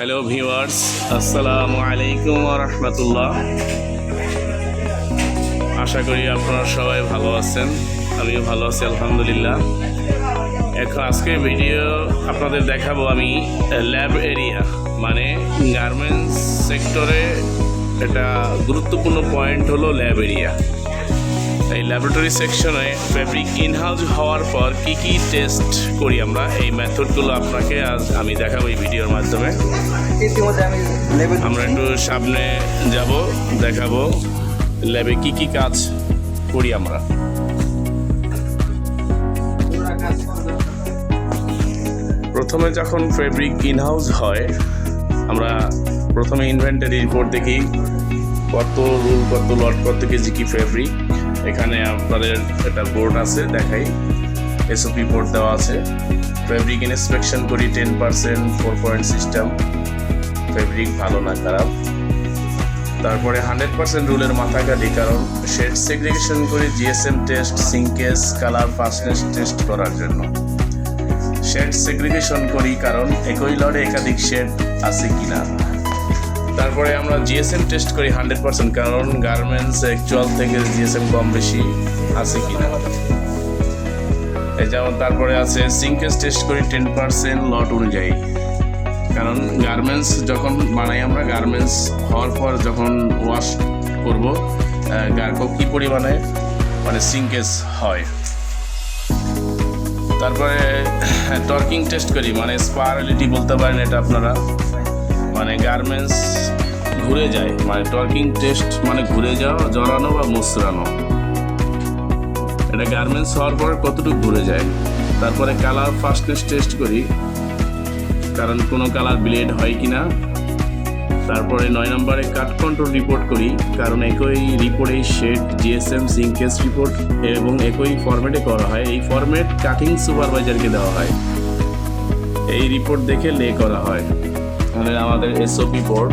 Hello viewers, আসসালামু আলাইকুম ওয়া রাহমাতুল্লাহ। আশা করি আপনারা সবাই ভালো আছেন, আমিও ভালো আছি আলহামদুলিল্লাহ। আজকের ভিডিও আপনাদের দেখাবো আমি ল্যাব এরিয়া, মানে গার্মেন্টস সেক্টরে একটা গুরুত্বপূর্ণ পয়েন্ট হলো ল্যাব এরিয়া। এই ল্যাবরেটরি সেকশনে ফেব্রিক ইনহাউস হওয়ার পর কি কি টেস্ট করি আমরা, এই মেথডগুলো আপনাকে আজ আমি দেখাবো এই ভিডিওর মাধ্যমে। আমরা একটু সামনে যাব, দেখাবো ল্যাবে কি কি কাজ করি আমরা। প্রথমে যখন ফেব্রিক ইনহাউস হয়, আমরা প্রথমে ইনভেন্টারি রিপোর্ট দেখি, কত রুল, কত লট, কত কেজি কি ফেব্রিক। এখানে আপনাদের একটা বোর্ড আছে, দেখাই, এসওপি বোর্ড দেওয়া আছে। ফেব্রিক ইন্সপেকশন করি 10%, 4 পয়েন্ট সিস্টেম, ফেব্রিক ভালো না খারাপ। তারপরে 100% রুলের মাথা কাটি, কারণ শেড সেগ্রিগেশন করি, GSM test, shrinkage, colour fastness test করার জন্য। শেড সেগ্রিগেশন করি কারণ একই লটে একাধিক শেড আছে কিনা। তারপরে আমরা জিএসএম টেস্ট করি 100%, কারণ গার্মেন্টস অ্যাকচুয়াল থেকে জিএসএম কম বেশি আছে কিনা। যেমন তারপরে আছে সিঙ্কেজ টেস্ট করি 10% লট অনুযায়ী, কারণ গার্মেন্টস যখন বানাই আমরা, গার্মেন্টস হওয়ার পর যখন ওয়াশ করব, কী পরিমাণে মানে সিঙ্কেজ হয়। তারপরে টর্কিং টেস্ট করি, মানে স্পারালিটি বলতে পারেন এটা আপনারা, মানে গার্মেন্টস ঘুরে যায়, মানে টর্কিং টেস্ট মানে ঘুরে যাওয়া, জড়ানো বা মুচড়ানো। এটা গার্মেন্টস হওয়ার পর কতটুকু ঘুরে যায়। তারপরে কালার ফাস্টনেস টেস্ট করি, কারণ কোনো কালার ব্লেড হয় কিনা। তারপরে 9 নম্বরে কাট কন্ট্রোল রিপোর্ট করি, কারণ একই রিপোর্টে শেড, জিএসএম, সিঙ্কেজ রিপোর্ট এবং একই ফরম্যাটে করা হয়। এই ফরম্যাট কাটিং সুপারভাইজারকে দেওয়া হয়, এই রিপোর্ট দেখে লে করা হয়। আমাদের এসওপি বোর্ড,